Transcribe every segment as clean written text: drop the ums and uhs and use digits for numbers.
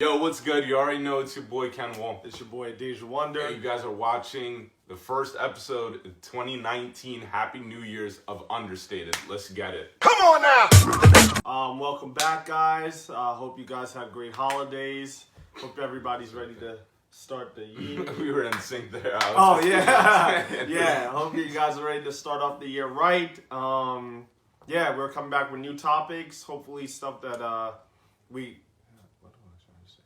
Yo, what's good? You already know it's your boy Ken Wall. It's your boy Deja Wonder. And you guys are watching the first episode of 2019 Happy New Year's of Understated. Let's get it. Come on now! Welcome back, guys. Hope you guys had great holidays. Hope everybody's ready to start the year. We were in sync there. Oh, yeah. Yeah, hope you guys are ready to start off the year right. Yeah, we're coming back with new topics. Hopefully stuff that we... What am I trying to say?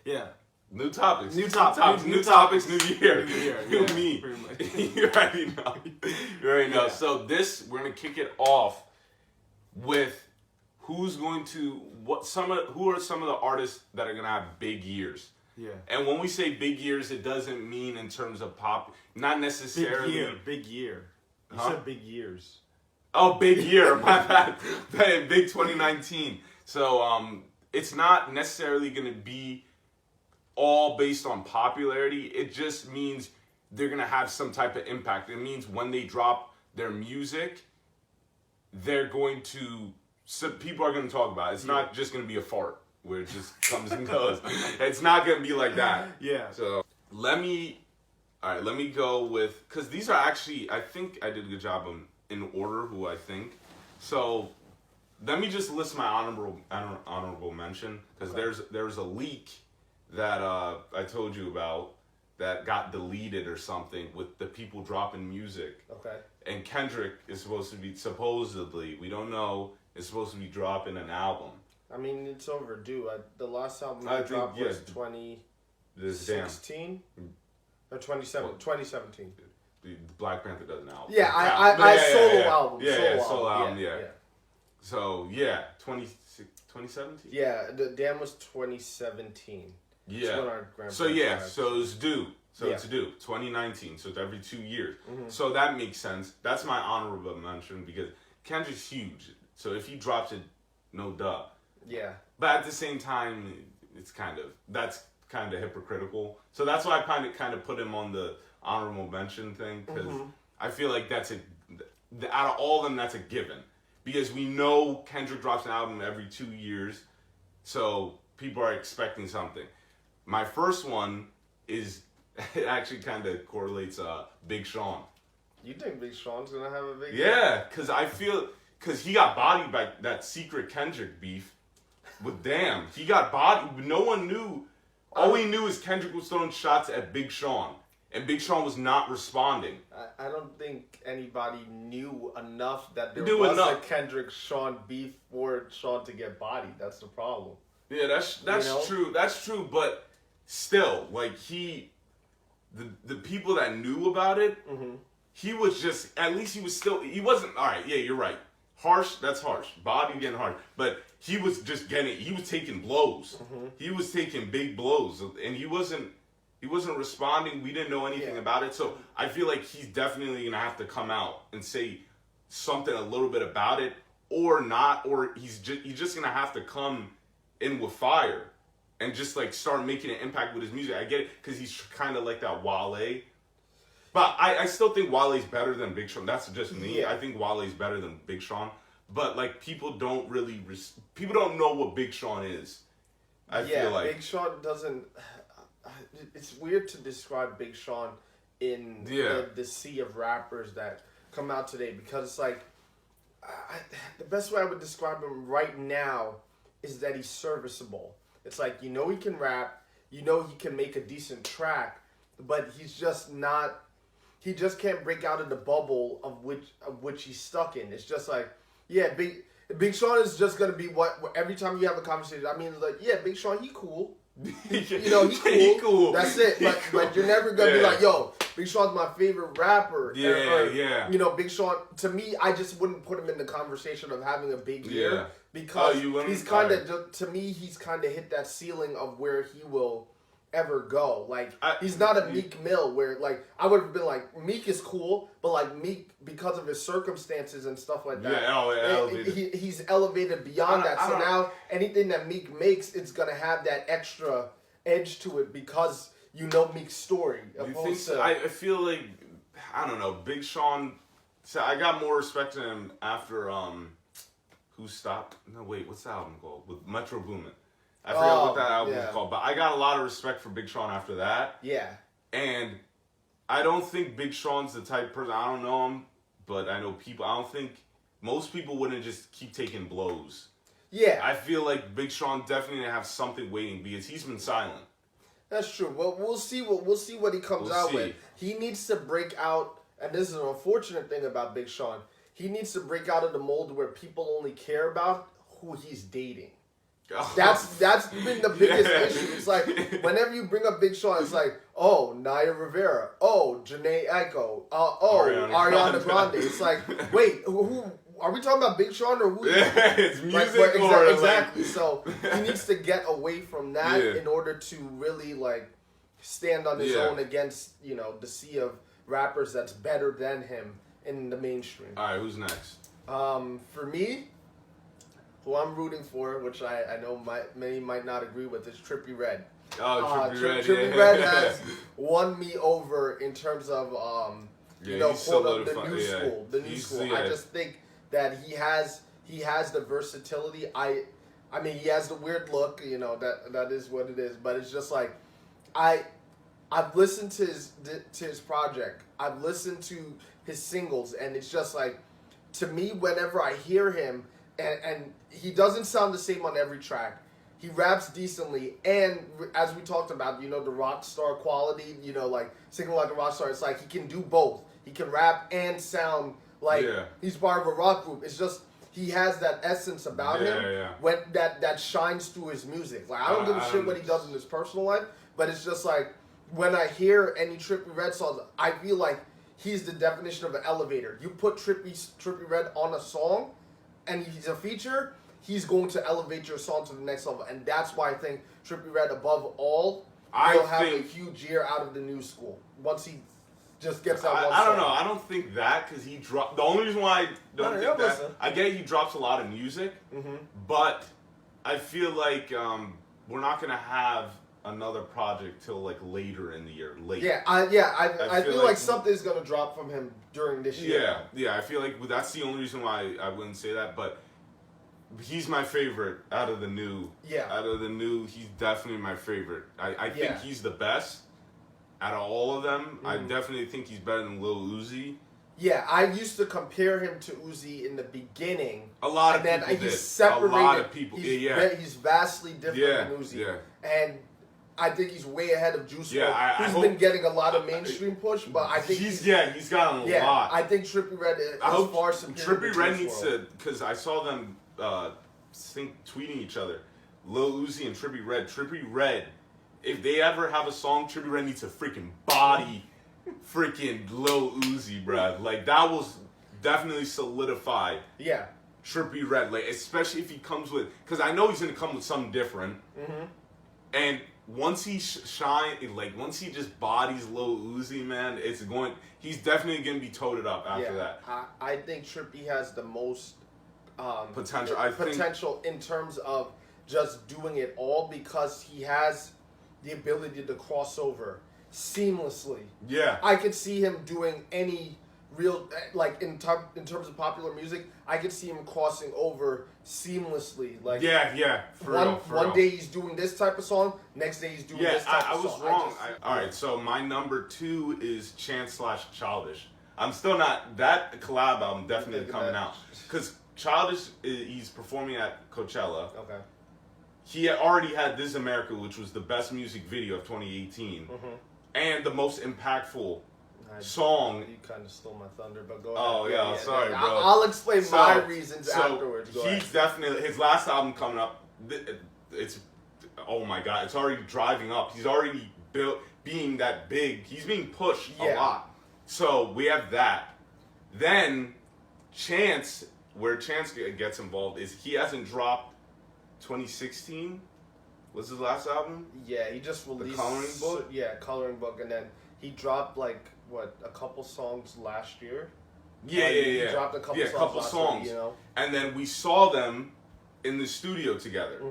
Yeah. New topics. New topics, new year. New yeah, me. pretty much. You already know. You already know. Yeah. So we're going to kick it off with who are some of the artists that are going to have big years. Yeah. And when we say big years, it doesn't mean in terms of pop, not necessarily. Big year. You Huh? said big years. Oh, big year, my bad. Big 2019. So it's not necessarily going to be all based on popularity. It just means they're going to have some type of impact. It means when they drop their music, they're going to, people are going to talk about it. It's not just going to be a fart where it just comes and goes. It's not going to be like that. Yeah. So let me go with, because these are actually, I think I did a good job in order who I think. So let me just list my honorable mention, because there's a leak that I told you about that got deleted or something with the people dropping music. Okay. And Kendrick is supposedly, we don't know, is supposed to be dropping an album. I mean, it's overdue. The last album I I think, dropped yeah, was 2016 Damn. or 2017. The Black Panther does an album. Yeah, I solo album. Solo album, yeah. So, yeah, 2017? Yeah, the Damn was 2017. Yeah. So it's due. It's due. 2019. So it's every 2 years. Mm-hmm. So that makes sense. That's my honorable mention because Kendrick's huge. So if he drops it, no duh. Yeah. But at the same time, that's kind of hypocritical. So that's why I kind of put him on the honorable mention thing, because I feel like out of all of them, that's a given. Because we know Kendrick drops an album every 2 years, so people are expecting something. My first one is, it actually kind of correlates Big Sean. You think Big Sean's gonna have a big Yeah, because he got bodied by that secret Kendrick beef with Damn. He got bodied. No one knew. All we knew is Kendrick was throwing shots at Big Sean, and Big Sean was not responding. I don't think anybody knew enough that there was a Kendrick-Sean beef for Sean to get bodied. That's the problem. Yeah, that's true. That's true, but still, like the people that knew about it, he was just, at least he wasn't, all right, yeah, you're right. Harsh, that's harsh. Body getting harsh. But he was just he was taking blows. He was taking big blows, and he wasn't responding. We didn't know anything about it. So I feel like he's definitely going to have to come out and say something a little bit about it, or not, or he's just going to have to come in with fire and just like start making an impact with his music. I get it, because he's kind of like that Wale. But I still think Wale's better than Big Sean. That's just me. Yeah. I think Wale's better than Big Sean. But like people don't know what Big Sean is. I feel like Big Sean doesn't. It's weird to describe Big Sean in the sea of rappers that come out today, because it's like the best way I would describe him right now is that he's serviceable. It's like, he can rap, he can make a decent track, but he's just not. He just can't break out of the bubble of which he's stuck in. It's just like, Big Sean is just gonna be what every time you have a conversation. I mean, like, Big Sean, he cool. He cool. He cool. That's it. But you're never gonna be like, yo, Big Sean's my favorite rapper. Yeah. Big Sean. To me, I just wouldn't put him in the conversation of having a big year because he's kind of, to me, he's kind of hit that ceiling of where he will ever go. Like, he's not a Meek Mill where, like, I would have been like, Meek is cool, but like Meek, because of his circumstances and stuff like that, he's elevated beyond that. So now anything that Meek makes, it's gonna have that extra edge to it because Meek's story. You think so? I feel like, I don't know, Big Sean. So I got more respect to him after Who Stopped? No, wait, what's the album called with Metro Boomin? I forgot what that album was called, but I got a lot of respect for Big Sean after that. Yeah. And I don't think Big Sean's the type of person, I don't know him, but I know people, I don't think, most people wouldn't just keep taking blows. Yeah. I feel like Big Sean definitely have something waiting because he's been silent. That's true. Well, we'll see what he comes out with. He needs to break out, and this is an unfortunate thing about Big Sean. He needs to break out of the mold where people only care about who he's dating. That's been the biggest issue. It's like whenever you bring up Big Sean, it's like, oh, Naya Rivera, oh, Janae Aiko, Ariana Grande. It's like, wait, who are we talking about? Big Sean or who? It's music exactly. So he needs to get away from that in order to really like stand on his own against the sea of rappers that's better than him in the mainstream. All right, who's next? For me, who I'm rooting for, which I know many might not agree with, is Trippie Redd. Oh, Trippie Redd has won me over in terms of the new school. The new school. Yeah. I just think that he has the versatility. I mean, he has the weird look. That is what it is. But it's just like I've listened to his project. I've listened to his singles, and it's just like, to me, whenever I hear him, and he doesn't sound the same on every track. He raps decently, and as we talked about, the rock star quality, like singing like a rock star. It's like he can do both. He can rap and sound like he's part of a rock group. It's just he has that essence about him when that shines through his music. Like I don't give a shit what he does in his personal life, but it's just like when I hear any Trippie Redd songs, I feel like he's the definition of an elevator. You put Trippie Redd on a song, and he's a feature, he's going to elevate your song to the next level. And that's why I think Trippie Redd, above all, will have a huge year out of the new school. Once he just gets that one song. I don't know. I don't think that, because he dropped... The only reason why I don't think that... I get he drops a lot of music, but I feel like we're not going to have another project till like later in the year. I feel like something's going to drop from him during this year. Yeah, I feel like that's the only reason why I wouldn't say that, but he's my favorite out of the new. Yeah. Out of the new, he's definitely my favorite. I think he's the best out of all of them. I definitely think he's better than Lil Uzi. Yeah, I used to compare him to Uzi in the beginning. A lot of people did. He's separated. A lot of people. He's vastly different than Uzi. Yeah. And I think he's way ahead of Juice WRLD, who's been getting a lot of mainstream push, but I think he's gotten a lot. I think Trippie Redd is far superior. Trippie Redd needs to, because I saw them tweeting each other, Lil Uzi and Trippie Redd. Trippie Redd, if they ever have a song, Trippie Redd needs to freaking body freaking Lil Uzi, bruh. Like, that was definitely solidified. Yeah. Trippie Redd, like, especially if he comes with, because I know he's gonna come with something different. And once he once he just bodies Lil Uzi, man, he's definitely gonna be toted up after that. I think Trippie has the most potential. Potential in terms of just doing it all, because he has the ability to cross over seamlessly. Yeah, I could see him doing any real, like in terms of popular music, I could see him crossing over seamlessly. Like one day he's doing this type of song, next day he's doing this type of song. I was wrong. All right, so my number 2 is Chance/Childish. I'm still not, that collab album definitely coming out, because Childish, he's performing at Coachella. Okay. He already had This Is America, which was the best music video of 2018, and the most impactful song. You kind of stole my thunder, but go ahead. Oh, yeah, sorry, bro. I'll explain my reasons afterwards. He's definitely, his last album coming up, it's, oh my God, it's already driving up. He's already being that big. He's being pushed a lot. So we have that. Then Chance, where Chance gets involved is he hasn't dropped 2016. Was his last album? Yeah, he just released the Coloring Book. Yeah, Coloring Book, and then he dropped like a couple songs last year. Yeah. He dropped a couple songs. Year, and then we saw them in the studio together.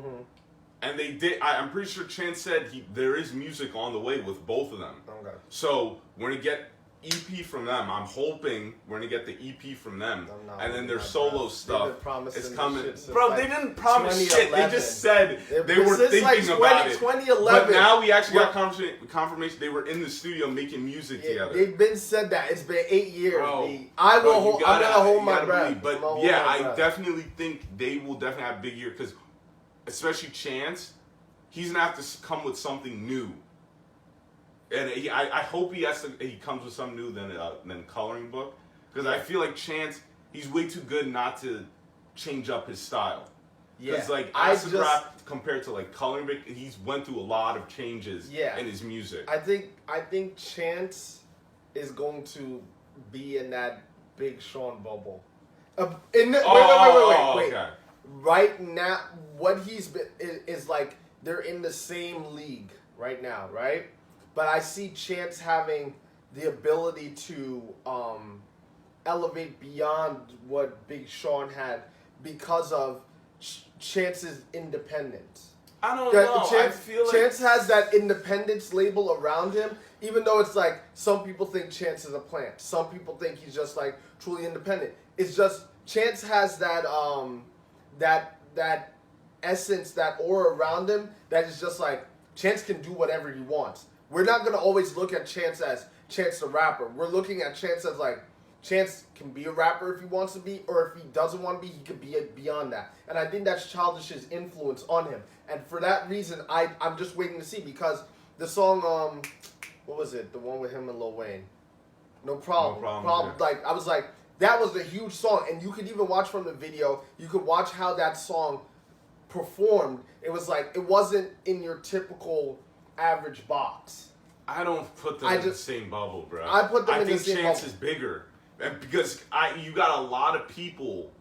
And they did. I'm pretty sure Chance said there is music on the way with both of them. Okay. So we're gonna get EP from them. I'm hoping we're gonna get the EP from them, and then their solo stuff is coming. Bro, they didn't promise shit. They just said they were thinking about it. 2011. But now we actually got confirmation they were in the studio making music together. They've been said that. It's been 8 years. Bro, I'm gonna hold my breath. But yeah, I definitely think they will definitely have a big year because, especially Chance, he's gonna have to come with something new. And I hope he comes with something new than Coloring Book, because I feel like Chance, he's way too good not to change up his style. Because like acid rap compared to like Coloring Book, he's went through a lot of changes in his music. I think Chance is going to be in that Big Sean bubble. Wait. Okay. Right now, what he's been is like they're in the same league right now, right? But I see Chance having the ability to elevate beyond what Big Sean had because of Chance's independence. I don't know. Chance, I feel like Chance has that independence label around him, even though it's like some people think Chance is a plant. Some people think he's just like truly independent. It's just Chance has that that essence, that aura around him that is just like Chance can do whatever he wants. We're not going to always look at Chance as Chance the rapper. We're looking at Chance as like, Chance can be a rapper if he wants to be, or if he doesn't want to be, he could be beyond that. And I think that's Childish's influence on him. And for that reason, I'm just waiting to see, because the song, what was it? The one with him and Lil Wayne. No Problem. Yeah. Like, I was like, that was a huge song. And you could even watch from the video, you could watch how that song performed. It was like, it wasn't in your typical average box. I don't put them in the same bubble, bro. I put them in the I same think Chance bubble. is bigger, and because you got a lot of people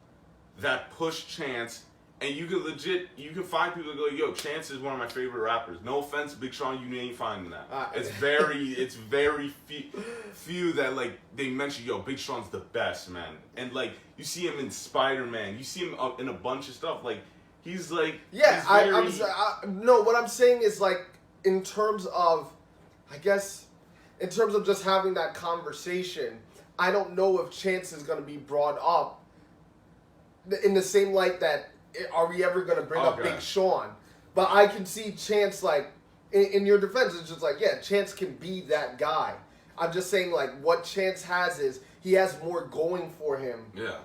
that push Chance, and you can find people that go, yo, Chance is one of my favorite rappers. No offense, Big Sean, you ain't finding that. It's very few that like they mention, yo, Big Sean's the best, man. And like you see him in Spider-Man, you see him in a bunch of stuff. Like he's like no. What I'm saying is like, in terms of, I guess, in terms of just having that conversation, I don't know if Chance is going to be brought up in the same light that, are we ever going to bring up Big Sean? But I can see Chance, like, in your defense, it's just like, yeah, Chance can be that guy. I'm just saying, like, what Chance has is, he has more going for him. Yeah.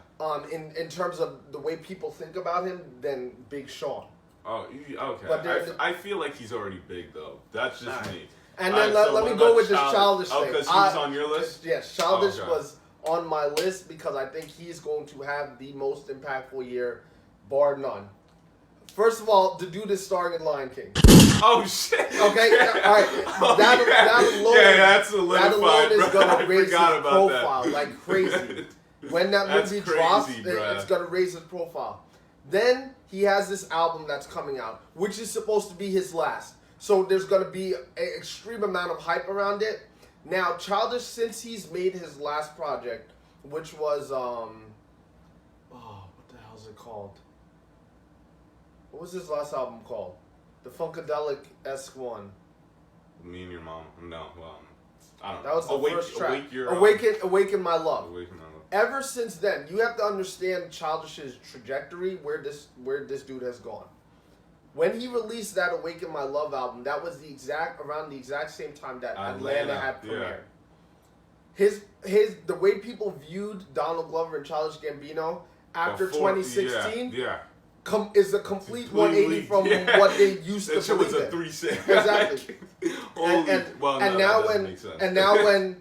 In terms of the way people think about him than Big Sean. Oh, okay. I feel like he's already big, though. That's just me. And then let me go with this Childish thing. Oh, because he was on your list? Yes, Childish was on my list because I think he's going to have the most impactful year, bar none. First of all, the dude is starring in Lion King. Oh, shit. Okay? All right. That alone is going to raise his profile like crazy. When that movie drops, it's going to raise his profile. Then he has this album that's coming out, which is supposed to be his last. So there's going to be an extreme amount of hype around it. Now, Childish, since he's made his last project, which was, what the hell is it called? What was his last album called? The Funkadelic-esque one. Me and Your Mom. No, I don't know. That was the first track. Awaken My Love. Awaken My Love. Ever since then, you have to understand Childish's trajectory, where this dude has gone. When he released that Awaken My Love album, that was around the exact same time that Atlanta had premiered. Yeah. The way people viewed Donald Glover and Childish Gambino after 2016 is a complete 180 from what they used to believe. That shit was a 360. Exactly. And now when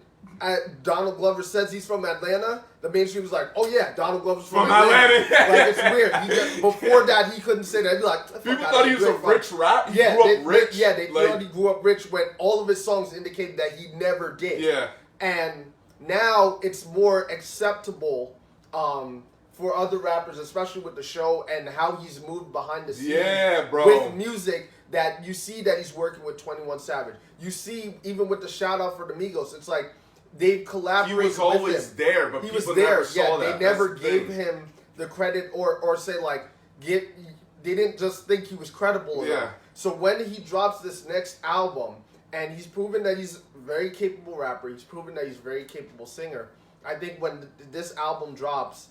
Donald Glover says he's from Atlanta, the mainstream was like, oh yeah, Donald Glover's from Atlanta. Like, it's weird. Before that, he couldn't say that. He'd be like, people thought he was a rich rap. He grew up rich. Yeah, they thought he grew up rich when all of his songs indicated that he never did. Yeah. And now it's more acceptable for other rappers, especially with the show and how he's moved behind the scenes with music, that you see that he's working with 21 Savage. You see, even with the shout out for the Migos, it's like, they've collaborated with him. He was always there, but people never saw that. They never gave him the credit or say, like, they didn't just think he was credible enough. So when he drops this next album, and he's proven that he's a very capable rapper, he's proven that he's a very capable singer. I think when this album drops,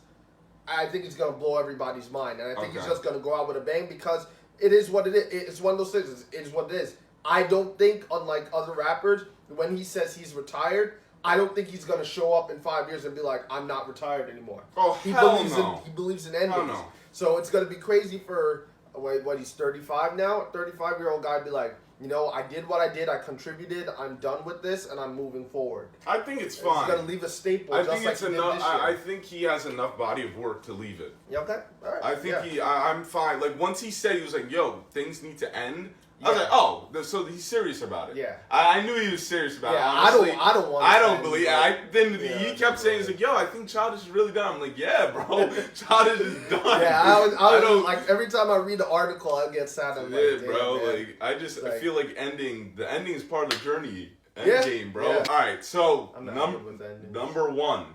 I think it's gonna blow everybody's mind, and I think he's just gonna go out with a bang because it is what it is. It's one of those things. It is what it is. I don't think, unlike other rappers, when he says he's retired, I don't think he's gonna show up in 5 years and be like, "I'm not retired anymore." Oh, he hell believes no. in he believes in endings. Hell no. So it's gonna be crazy for what he's 35 now. A 35-year-old guy be like, I did what I did. I contributed. I'm done with this, and I'm moving forward. I think it's fine. He's gonna leave a staple. I just think like it's he did enough. this year. I think he has enough body of work to leave it. Yeah, okay, all right. I think I'm fine. Like once he said he was like, "Yo, things need to end." I was like, "Oh, so he's serious about it." Yeah. I knew he was serious about it. Honestly, Honestly, I don't want. I don't believe. He kept saying, "He's like, yo, I think Childish is really done." I'm like, "Yeah, bro, Childish is done." Yeah, I don't like every time I read the article, I get sad. I'm like, bro. Man. Like I feel like the ending is part of the journey. Game, bro. Yeah. All right, so I'm not good with endings. number one.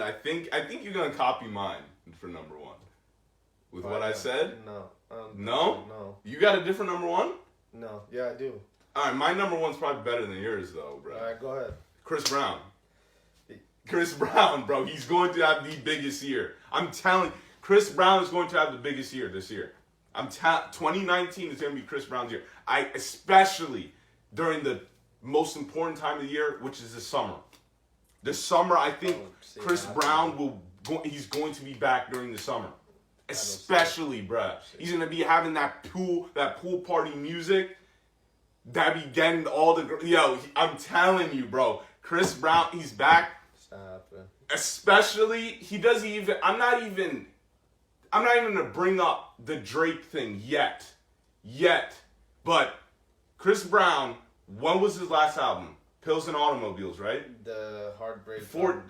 I think you're gonna copy mine for number one. With what I said? No. No? No. You got a different number one? No. Yeah, I do. Alright, my number one's probably better than yours though, bro. Alright, go ahead. Chris Brown. Chris Brown, bro. He's going to have the biggest year. I'm telling you, Chris Brown is going to have the biggest year this year. 2019 is going to be Chris Brown's year. Especially during the most important time of the year, which is the summer. The summer, I think Chris Brown he's going to be back during the summer. Especially, bruh. He's going to be having that pool party music. That be getting all the... I'm telling you, bro. Chris Brown, he's back. Stop it. Especially, he doesn't even... I'm not even going to bring up the Drake thing yet. But Chris Brown, when was his last album? Pills and Automobiles, right? The Heartbreak. 40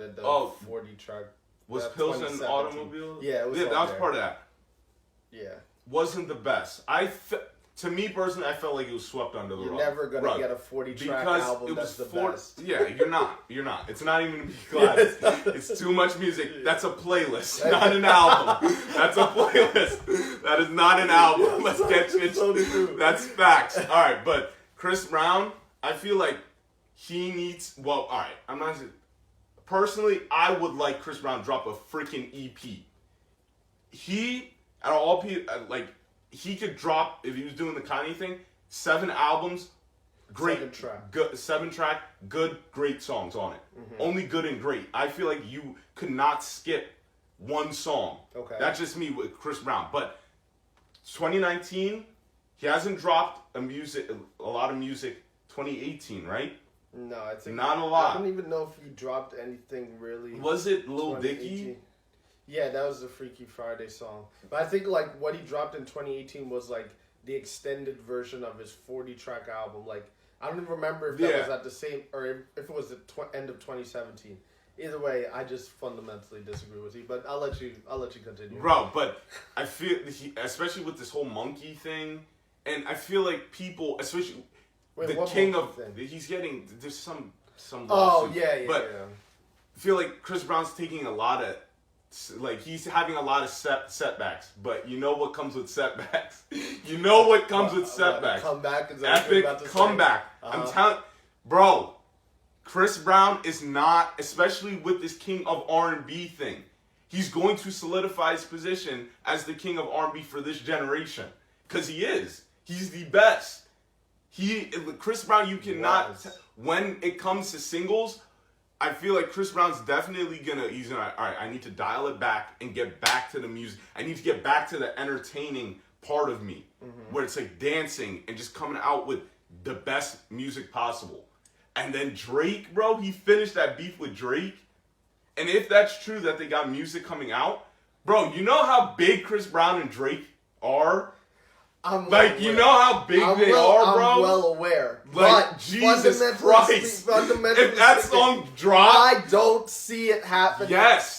track. Was Pills and Automobiles? Yeah, it was that was part of that. Yeah. Wasn't the best. To me personally, I felt like it was swept under the rug. You're never gonna get a 40-track album that's the best. Yeah, you're not. It's not even a B class. It's too much music. That's a playlist, not an album. That's a playlist. That is not an album. Let's get you. That's facts. All right, but Chris Brown, I feel like he needs. Well, all right. I'm not. Personally, I would like Chris Brown to drop a freaking EP. He, out of all people, he could drop, if he was doing the Kanye thing, 7 albums, great, 7 track, good, great songs on it. Mm-hmm. Only good and great. I feel like you could not skip one song. Okay. That's just me with Chris Brown. But 2019, he hasn't dropped a lot of music. 2018, right? No, I think not a lot. I don't even know if he dropped anything really. Was it Lil Dicky? Yeah, that was the Freaky Friday song. But I think what he dropped in 2018 was the extended version of his 40-track album. I don't even remember if that was at the same or if it was the end of 2017. Either way, I just fundamentally disagree with you. But I'll let you continue. Bro, but I feel especially with this whole monkey thing, and I feel like people, especially. The king of he's getting there's some lawsuit, but I feel like Chris Brown's taking a lot of he's having a lot of setbacks, but you know what comes with setbacks? Comeback is epic comeback. I'm telling, bro, Chris Brown is not, especially with this king of R&B thing. He's going to solidify his position as the king of R&B for this generation because he is. He's the best. Chris Brown, you cannot. When it comes to singles, I feel like Chris Brown's definitely gonna. He's gonna. All right, I need to dial it back and get back to the music. I need to get back to the entertaining part of me, where it's dancing and just coming out with the best music possible. And then Drake, bro, he finished that beef with Drake. And if that's true that they got music coming out, bro, you know how big Chris Brown and Drake are. You know how big they are, bro? I'm well aware. But Jesus Christ. If that song dropped, I don't see it happen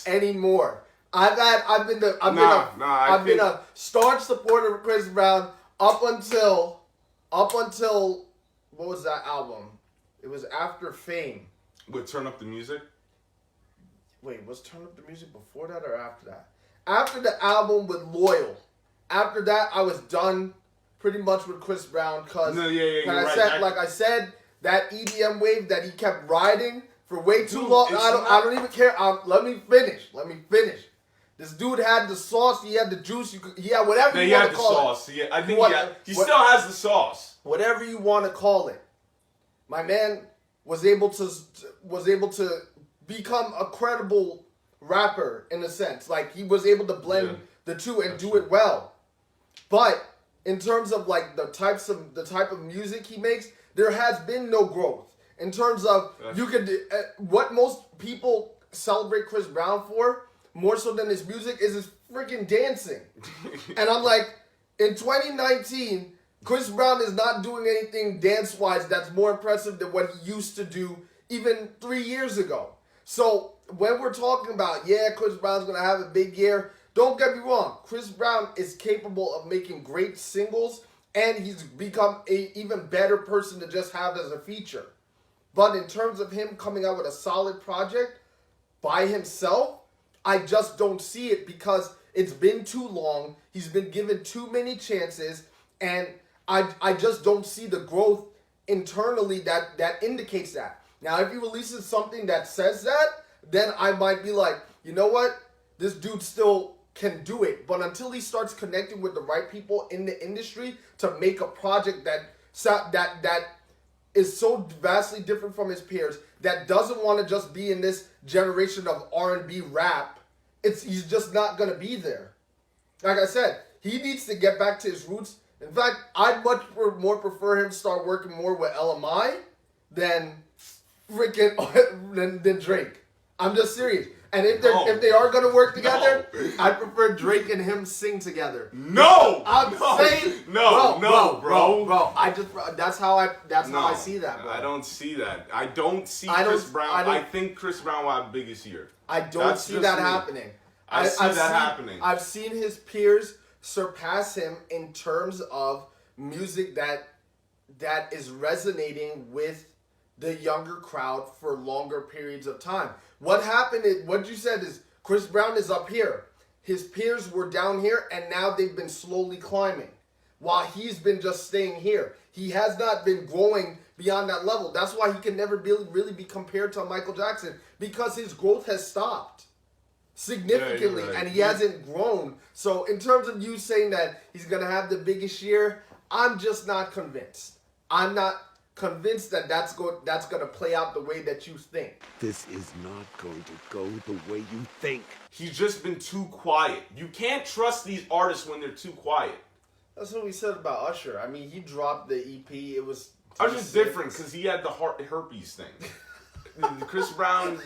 anymore. I've been a staunch supporter of Chris Brown up until what was that album? It was after Fame. With Turn Up the Music? Wait, was Turn Up the Music before that or after that? After the album with Loyal. After that, I was done pretty much with Chris Brown because like I said, that EDM wave that he kept riding for way too long. I don't even care. Let me finish. This dude had the sauce. He had the juice. He had whatever you want to call it. Yeah, I think he still has the sauce. Whatever you want to call it. My man was able to become a credible rapper in a sense. Like he was able to blend the two and do it well. But in terms of like the type of music he makes, there has been no growth. In terms of what most people celebrate Chris Brown for, more so than his music, is his freaking dancing. And I'm like, in 2019, Chris Brown is not doing anything dance-wise that's more impressive than what he used to do even 3 years ago. So when we're talking about, Chris Brown's going to have a big year, don't get me wrong. Chris Brown is capable of making great singles, and he's become an even better person to just have as a feature. But in terms of him coming out with a solid project by himself, I just don't see it because it's been too long. He's been given too many chances, and I just don't see the growth internally that indicates that. Now, if he releases something that says that, then I might be like, you know what? This dude still can do it. But until he starts connecting with the right people in the industry to make a project that is so vastly different from his peers, that doesn't want to just be in this generation of R&B rap, he's just not going to be there. Like I said, he needs to get back to his roots. In fact, I'd much more prefer him start working more with LMI than freaking than Drake. I'm just serious. And if they are gonna work together, I prefer Drake and him sing together. No, I'm saying bro. That's how I see that, bro. I don't see that. I don't see Chris Brown. I think Chris Brown will have biggest year. I don't see that happening. I see that happening. I've seen his peers surpass him in terms of music that is resonating with the younger crowd for longer periods of time. What happened is, what you said is, Chris Brown is up here. His peers were down here, and now they've been slowly climbing, while he's been just staying here. He has not been growing beyond that level. That's why he can never really be compared to Michael Jackson, because his growth has stopped significantly, and he hasn't grown. So in terms of you saying that he's going to have the biggest year, I'm just not convinced. I'm not convinced that that's going to play out the way that you think. This is not going to go the way you think. He's just been too quiet. You can't trust these artists when they're too quiet. That's what we said about Usher. I mean, he dropped the EP. It was Usher's different because he had the herpes thing. Chris Brown,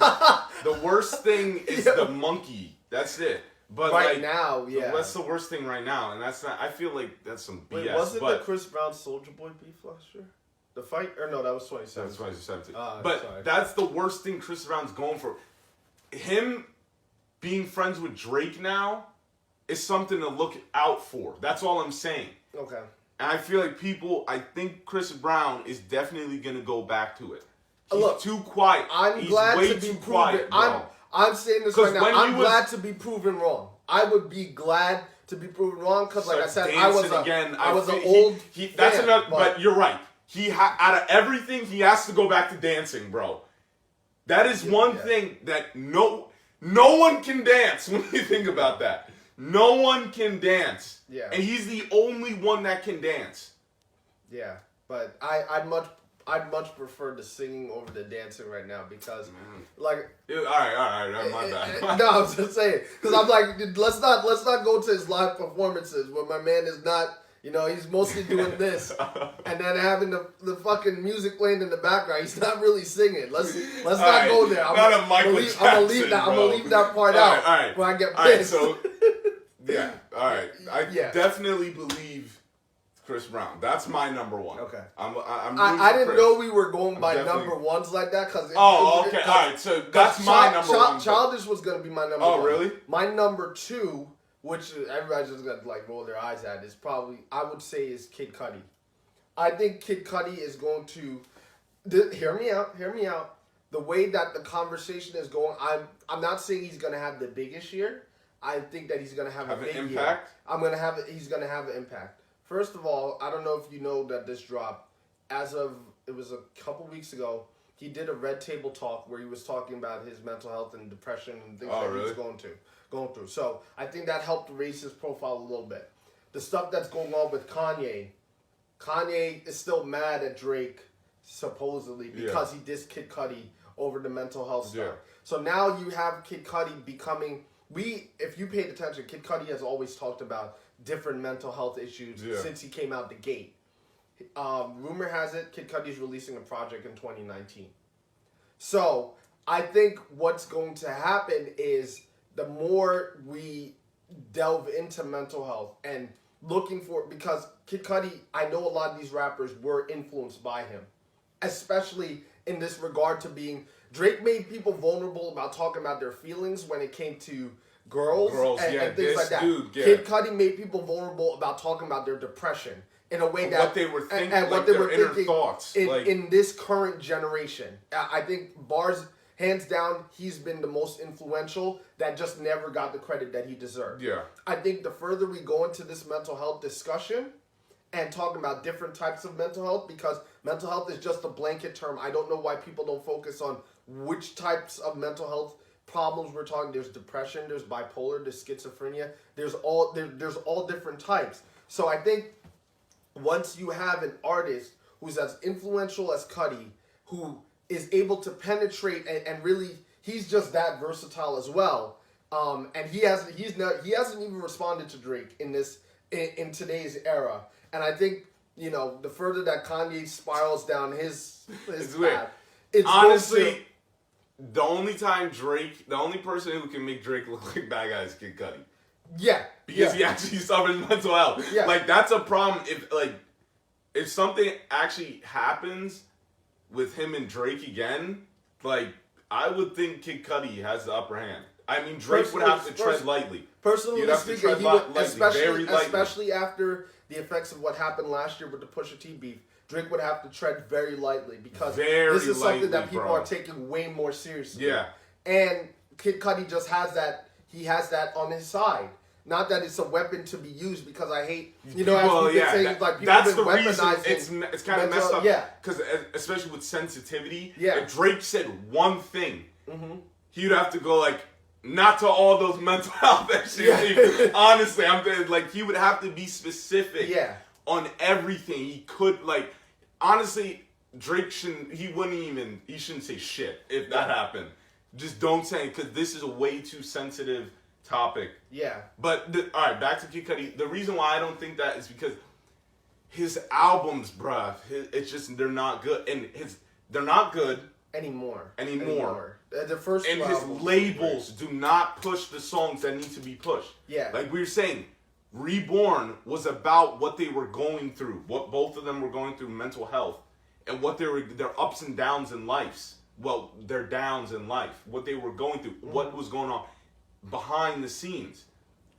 the worst thing is the monkey. That's it. But right now, that's the worst thing right now, and that's not. I feel like that's some BS. Wait, wasn't the Chris Brown Soulja Boy beef last year? The fight? Or no, that was 2017. That was 2017. But that's the worst thing Chris Brown's going for. Him being friends with Drake now is something to look out for. That's all I'm saying. Okay. And I feel like I think Chris Brown is definitely going to go back to it. He's too quiet. I'm glad to be proven. I'm saying this right now. I'm glad to be proven wrong. I would be glad to be proven wrong because, like I said, I was an old fan. But you're right. Out of everything, he has to go back to dancing, bro. That is one thing that no one can dance when you think about that. No one can dance. Yeah. And he's the only one that can dance. Yeah. But I'd much prefer the singing over the dancing right now because, like... All right, my bad. No, I was just saying. Because I'm like, let's not go to his live performances where my man is not... You know, he's mostly doing this, and then having the fucking music playing in the background. He's not really singing. Let's not go there. I'm gonna leave that part out. All right. When I get pissed. All right. I definitely believe Chris Brown. That's my number one. Okay. I didn't know we were going by number ones like that because. Okay. All right. So that's my number one. Childish was gonna be my number one. Oh, really? My number two, which everybody's just gonna like roll their eyes at, is probably, I would say, is Kid Cudi. I think Kid Cudi is going to hear me out. The way that the conversation is going, I'm not saying he's gonna have the biggest year. I think that he's gonna have a big an impact. Year. He's gonna have an impact First of all, I don't know if you know that this dropped. It was a couple weeks ago, he did a Red Table Talk where he was talking about his mental health and depression and things that he was going through. So I think that helped raise his profile a little bit. The stuff that's going on with Kanye is still mad at Drake, supposedly, because he dissed Kid Cudi over the mental health stuff. Yeah. So now you have Kid Cudi becoming... if you paid attention, Kid Cudi has always talked about different mental health issues since he came out the gate. Rumor has it, Kid Cudi's releasing a project in 2019. So I think what's going to happen is the more we delve into mental health and looking for... Because Kid Cudi, I know a lot of these rappers were influenced by him. Especially in this regard to being... Drake made people vulnerable about talking about their feelings when it came to girls and things like that. Kid Cudi made people vulnerable about talking about their depression in a way that... What they were thinking, and what they were inner thinking thoughts. In this current generation. I think Bars, hands down, he's been the most influential that just never got the credit that he deserved. Yeah. I think the further we go into this mental health discussion... and talking about different types of mental health, because mental health is just a blanket term. I don't know why people don't focus on which types of mental health problems we're talking. There's depression, there's bipolar, there's schizophrenia. There's all different types. So I think once you have an artist who's as influential as Cudi, who is able to penetrate and really, he's just that versatile as well. And he hasn't even responded to Drake in today's era. And I think, the further that Kanye spirals down his path, it's honestly, the only person who can make Drake look like bad guy is Kid Cudi. Yeah. Because he actually suffers mental health. Yeah. Like, that's a problem. If something actually happens with him and Drake again, I would think Kid Cudi has the upper hand. I mean, Drake would have to tread lightly. Personally speaking, especially after the effects of what happened last year with the Pusha T beef, Drake would have to tread very lightly because this is something that people are taking way more seriously. Yeah. And Kid Cudi just has that. He has that on his side. Not that it's a weapon to be used, because I hate, as we've been saying, people that's have been the reason weaponizing it's kind of messed up. Yeah. Because especially with sensitivity, if Drake said one thing, he would have to go not to all those mental health issues. Yeah. Honestly, I'm thinking, he would have to be specific on everything. He could, honestly, Drake he shouldn't say shit if that happened. Just don't say it, because this is a way too sensitive topic. Yeah. But, alright, back to Kid Cudi. The reason why I don't think that is because his albums, bruh, it's just, they're not good. And they're not good. Anymore. The first and his labels do not push the songs that need to be pushed. Yeah. Like we were saying, Reborn was about what they were going through, what both of them were going through, mental health, and what their ups and downs in lives. Well, their downs in life, what they were going through, what was going on behind the scenes.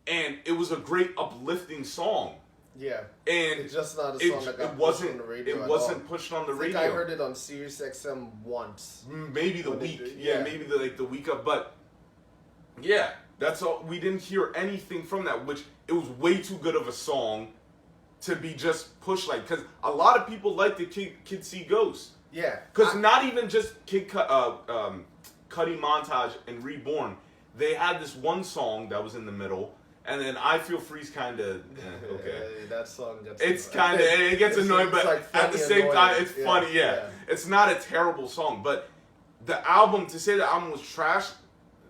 And it was a great uplifting song. Yeah. And it's just not a song that got pushed on the radio. It wasn't pushed on the radio. I think I heard it on Sirius XM once. Maybe the week. Maybe the week of. But yeah, that's all. We didn't hear anything from that, which it was way too good of a song to be just pushed because a lot of people like the Kid See Ghost. Yeah. Because not even just Cudi Montage and Reborn. They had this one song that was in the middle. And then I Feel Free's kind of okay. That song gets. It's kind of it gets annoying, but at the same time, it's funny. Yeah, it's not a terrible song, but the album, to say the album was trash,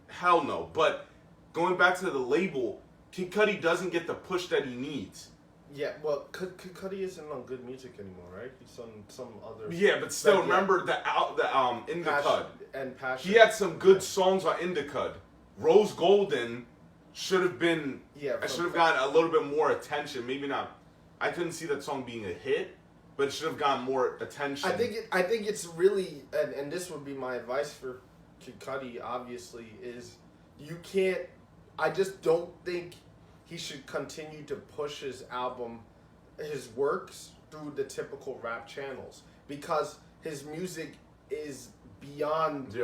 hell no. But going back to the label, Kid Cudi doesn't get the push that he needs. Yeah, well, Cudi isn't on Good Music anymore, right? He's on some other. Yeah, but still, remember the Indicud. And Passion. He had some good songs on Indicud. Rose Golden should have been. Yeah, I should have gotten a little bit more attention. Maybe not. I couldn't see that song being a hit, but it should have gotten more attention. I think it's really, and this would be my advice for Kid Cudi. Obviously, is you can't. I just don't think he should continue to push his works through the typical rap channels, because his music is beyond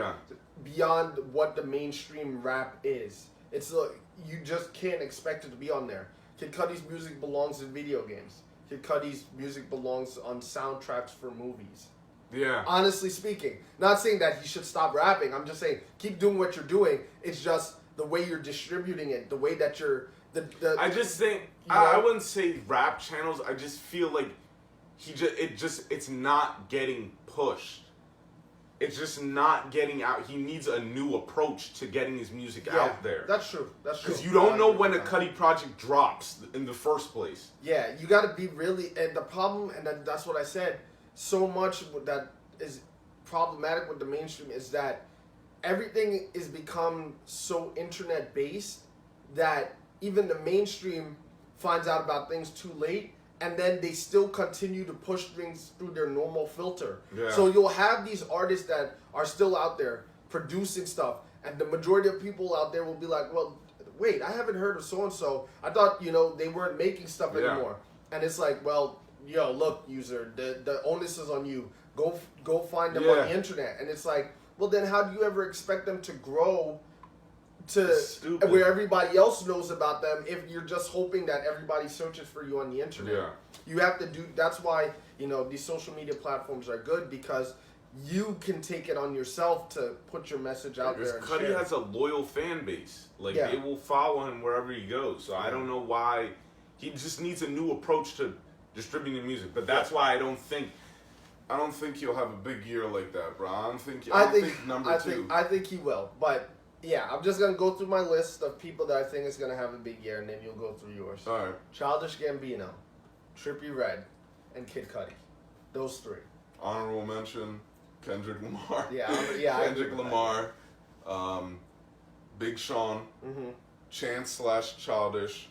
what the mainstream rap is. It's like you just can't expect it to be on there. Kid Cudi's music belongs in video games. Kid Cudi's music belongs on soundtracks for movies. Yeah. Honestly speaking. Not saying that he should stop rapping. I'm just saying keep doing what you're doing. It's just the way you're distributing it, the way that you're... I just think... You know? I wouldn't say rap channels. I just feel like it's not getting pushed. It's just not getting out. He needs a new approach to getting his music out there. That's true. That's true. Because you don't know when a Cudi project drops in the first place. Yeah, you got to be really... And the problem, and that's what I said, so much that is problematic with the mainstream is that everything is become so internet-based that even the mainstream finds out about things too late, and then they still continue to push things through their normal filter. Yeah. So you'll have these artists that are still out there producing stuff, and the majority of people out there will be like, well, wait, I haven't heard of so-and-so. I thought, they weren't making stuff anymore. And it's like, well, yo, look, user, the onus is on you. Go find them on the internet. And it's like, well, then how do you ever expect them to grow to where everybody else knows about them if you're just hoping that everybody searches for you on the internet? Yeah. You have to do... That's why, these social media platforms are good, because you can take it on yourself to put your message out there. Because Cudi has a loyal fan base. Like, they will follow him wherever he goes. So I don't know why... He just needs a new approach to distributing music. But that's why I don't think he'll have a big year like that, bro. I think number two. I think he will. But, yeah, I'm just going to go through my list of people that I think is going to have a big year, and then you'll go through yours. All right. Childish Gambino, Trippie Redd, and Kid Cudi. Those three. Honorable mention, Kendrick Lamar. Yeah, Kendrick Lamar, Big Sean, Chance/Childish,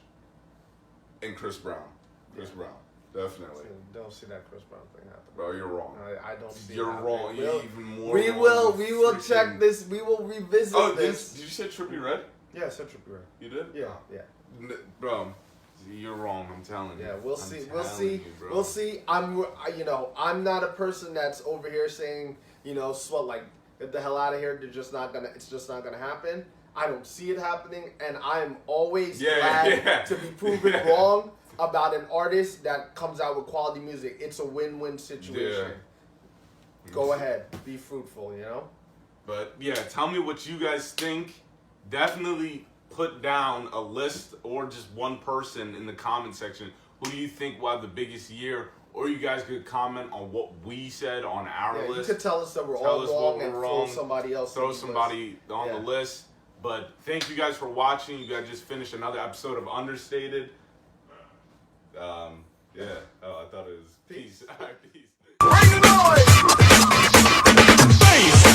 and Chris Brown. Chris Brown, definitely. Don't see that Chris Brown thing happen. Bro, you're wrong. I don't see You're it wrong. You're even more we wrong. We will check this. We will revisit this. Did you say Trippie Redd? Yeah, I said Trippie Redd. You did? Yeah. Bro, you're wrong. I'm telling you. Yeah, we'll see. We'll see. I'm not a person that's over here saying, like, get the hell out of here. It's just not gonna happen. I don't see it happening, and I'm always glad to be proven wrong about an artist that comes out with quality music. It's a win-win situation. Yeah. Go ahead, be fruitful, But yeah, tell me what you guys think. Definitely put down a list or just one person in the comment section. Who do you think will have the biggest year? Or you guys could comment on what we said on our list. You could tell us that we're all wrong and throw somebody else on the list. But thank you guys for watching. You guys just finished another episode of Understated. Oh, I thought it was peace. All right, peace. Bring the noise! Bass!